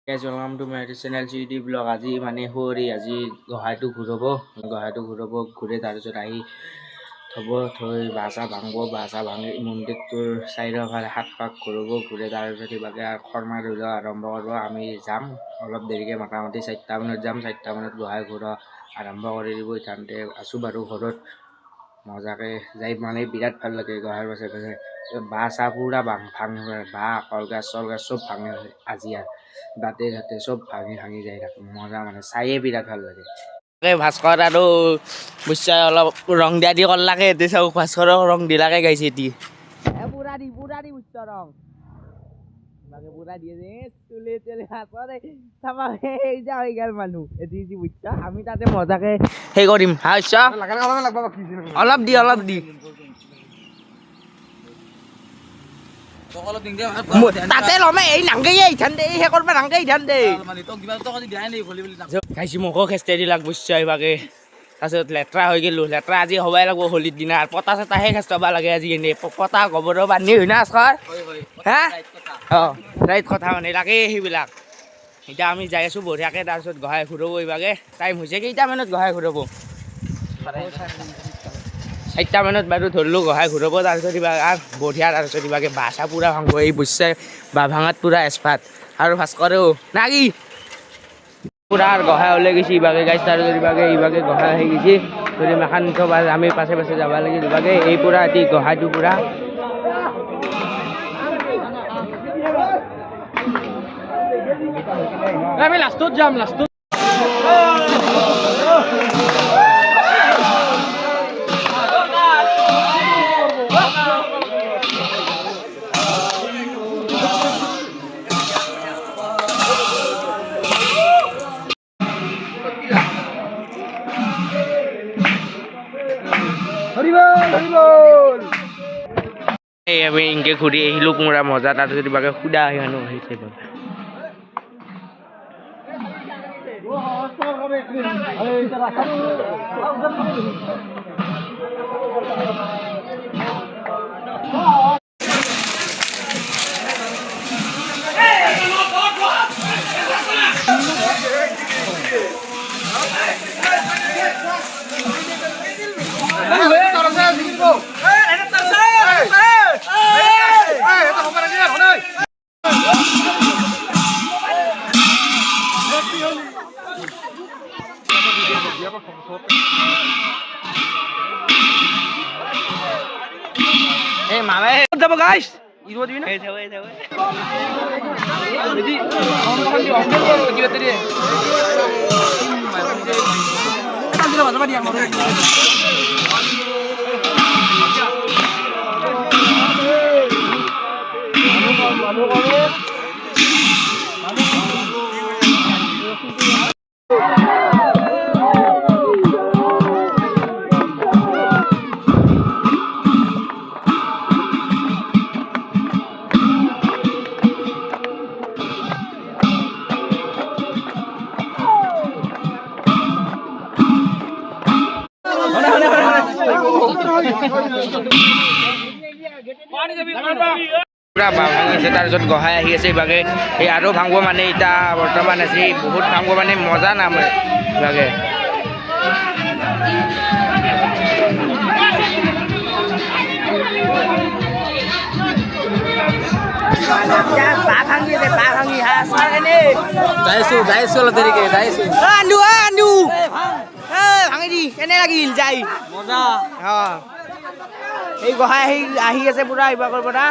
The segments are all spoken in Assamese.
Guys, welcome to my channel GD Vlog. আজি মানে হৰি আজি গহাইটো ঘূৰাব ঘূৰে তাৰপিছত আহি থৈ বাচা ভাঙি মন্দিৰটোৰ চাৰিওফালে 7 পাক ঘূৰে তাৰপিছত ইভাগে খৰ্মা ধুলা আৰম্ভ কৰিব। আমি যাম অলপ দেৰিকৈ মোটামুটি 4টা মানত যাম। 4টা মানত গহাই ঘূৰা আৰম্ভ কৰি দিব। ইথানতে আছোঁ বাৰু ঘৰত মজাকে যাই মানে বিৰাট ভাল লাগে। গহাইৰ পাছে বাঁহ চাহ পুৰা ভাঙে বাঁহ কলগাছ চলগাছ চব ভাঙে আজি আৰু দাঁতে চব ভাঙি যায় থাকে মজা মানে চায়ে বিৰাট ভাল লাগে। ভাস্কৰ আৰু বুইছা অলপ ৰং দিয়া দি কৰলাকে এতে চাওক ভাস্কৰক ৰং দিলাকে গাইছে এটি পুৰা দি বুইছা ৰং বাকে পুৰা দিয়ে যে চুলে ভাস্কৰে চাবা এই যা হৈ গেল মানুহ এটি বুইছা আমি তাতে মজাকে সেই কৰিম হাইছা অলপ দি তাতে লমে এই নাংগে এইখান দে হে করবা নাংগে এইখান দে মানে তো কিবা তো দি দেই নাই ভলি ভলি খাইছি মকো খেস্তে দি লাগ বুঝছাই বাকে তাছত লেটরা হৈ গেল লেটরা আজি হবাই লাগব হলির দিনা আর পতা সেটা হে খেস্তবা লাগে আজি এনে পতা গোবর বানি হই না আজকাল হ্যাঁ রাইট কথা মানে লাগে সেইবিলাক এটা আমি যাই আছো বঢ়িয়াকে তাৰপিছত গহাই ঘুৰব এইবাগে টাইম হৈছে কেইটা মানত গহাই ঘুৰব 4টা মানত বাৰু ধৰলো গহাই ঘুৰব তাৰপিছত আৰ বঢ়িয়া তাৰপিছত ইভাগে বাসা পুরা ভাঙব এই বুঝছে বা ভাঙাত পুরা এক্সপার্ট আর ভাস্করেও নাকি পুরা আর গহাই ওলাই গেছি ইভাগে গাইছ তাৰপিছত ইভাগে গহাই হৈ গেছি যদি মেখান সব আমি পাছে যাব লাগে ইভাগে এই পুরা এটি গহাইটো পুরা আমি লাষ্টত যাম লাষ্টত আমি ইনকে ঘূৰি আহিলোঁ পুৰা মজা তাৰপিছত ইভাগে সুদা আহিনো আহিছে Hey, mama, what's up, guys? You know what you mean? Hey, পুরা ভাঙিছে তাৰপিছত গহাই আহি আছে ইভাগে এই আৰু ভাঙব মানে এটা বৰ্তমান আছে বহুত ভাঙব মানে মজা নাম ইভাগে যাইছো অলপ দেৰিকে যাইছো আনু ভাঙি দি কেনে লাগিল যাই মজা এই গহাই আহি আছে পুরা ইভাগৰ পৰা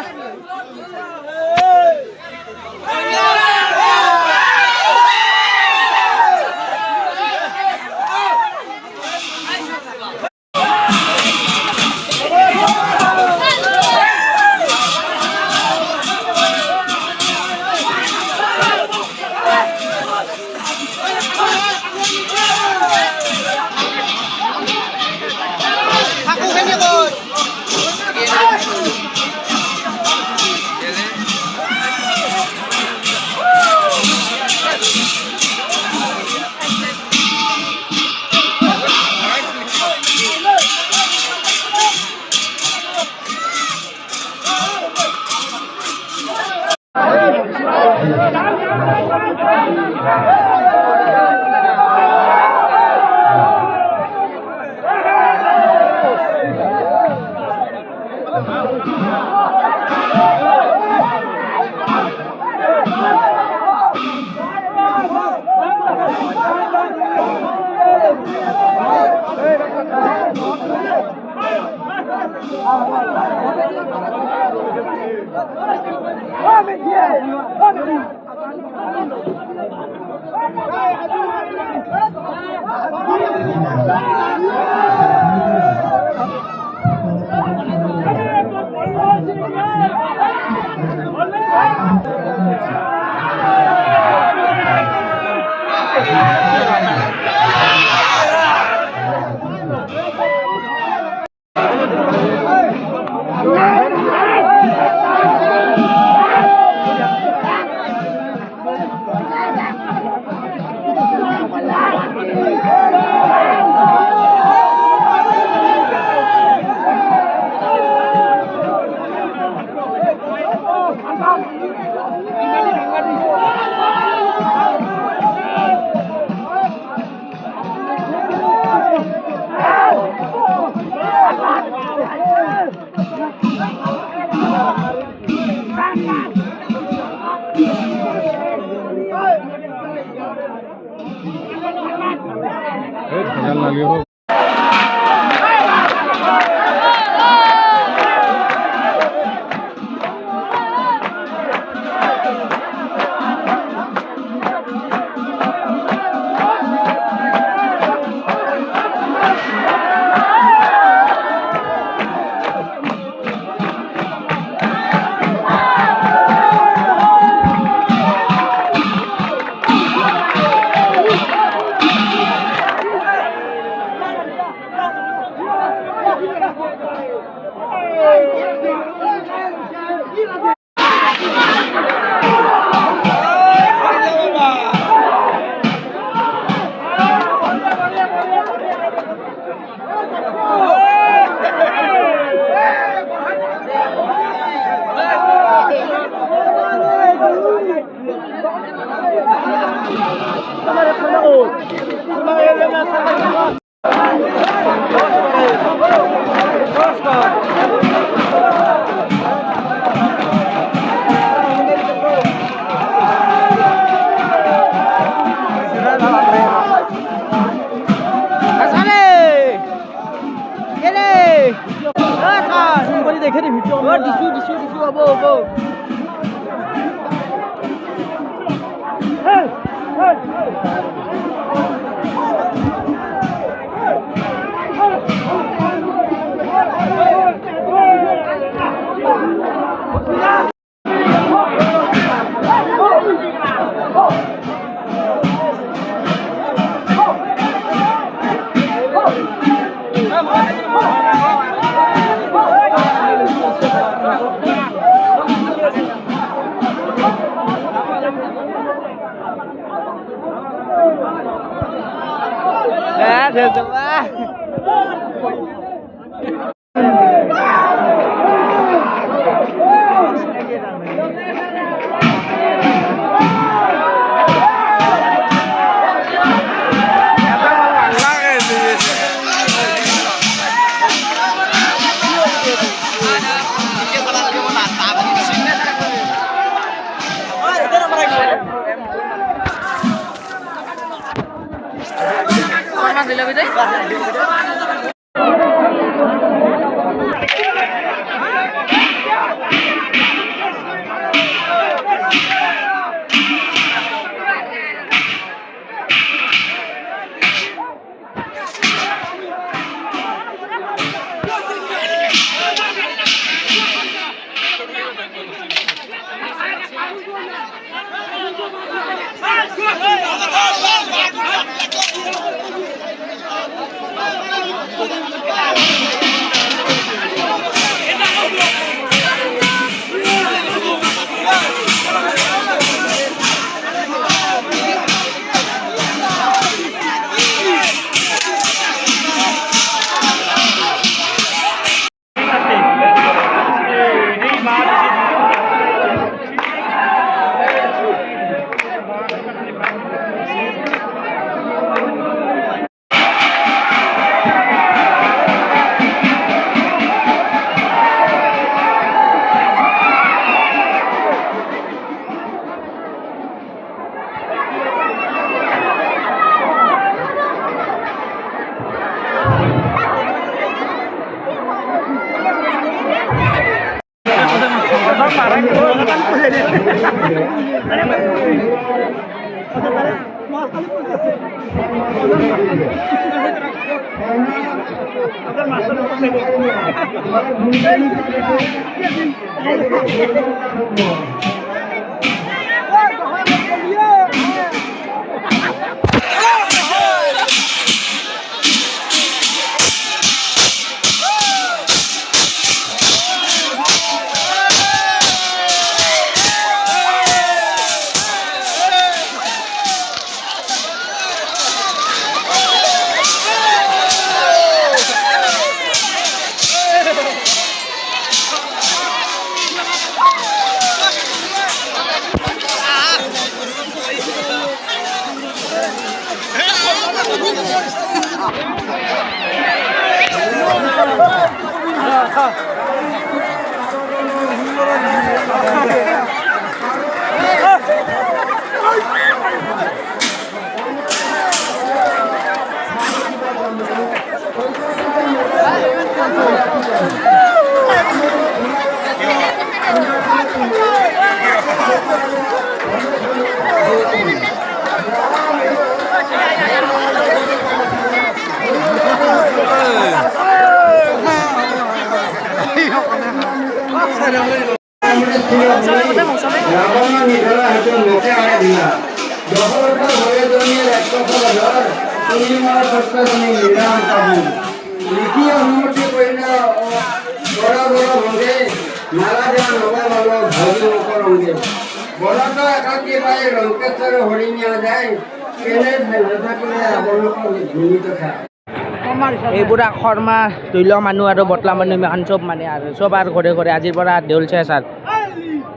এইবোৰা শৰ্মা ধৰি লওক মানুহ আৰু বটলা মানুহ ইমান চব মানে আৰু চব আৰু ঘৰে ঘৰে আজিৰ পৰা দেউল চেছ আৰু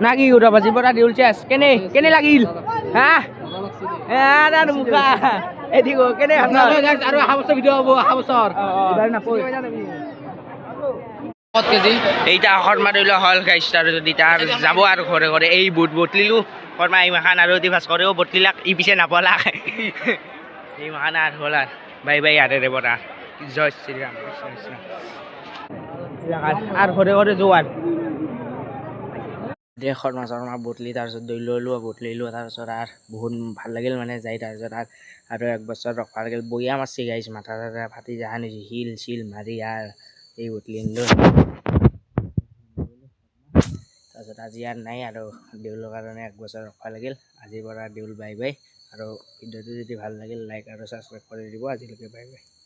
না কি ঘূৰাব আজিৰ পৰা দেউল চেছ কেনে লাগিল হা মুখা এদিগো কেনে আৰু অহা বছৰ ভিডিঅ' হ'ব অহা বছৰ এইটা শৰ্মা ধৰি লওক হল গাইছ আৰু যদি তাৰ যাব আৰু ঘৰে ঘৰে এই বটলিলো শৰ্মা এই মাখান আৰু অতি ভাস কৰেও বটলিলাক ই পিছে নাপলাক এই মাখান আৰু হ'ল আৰু বাই বাই আৰে ৰে বৰা জয় শ্ৰীৰাম কৃষ্ণ আৰু ঘৰে ঘৰে যোৱাৰ শৰ্মা চৰ্মা বটলি তাৰপিছত দৈ লৈ লোৱা বটলি লোৱা তাৰপিছত আৰু বহুত ভাল লাগিল মানে যাই তাৰপিছত আৰু এক বছৰ ৰখা লাগিল বৈয়া মাছি গাইছ মাথা চাথা ফাটি যাহা নিছি শিল চিল মাৰি আৰু এই বটলি লৈ তাৰপিছত আজি আৰু নাই আৰু দেউলৰ কাৰণে এক বছৰ ৰখা লাগিল আজিৰ পৰা দেউল বাই বাই আৰু ভিডিঅ'টো যদি ভাল লাগিল লাইক আৰু ছাবস্ক্ৰাইব কৰি দিব আজিলৈকে বাই বাই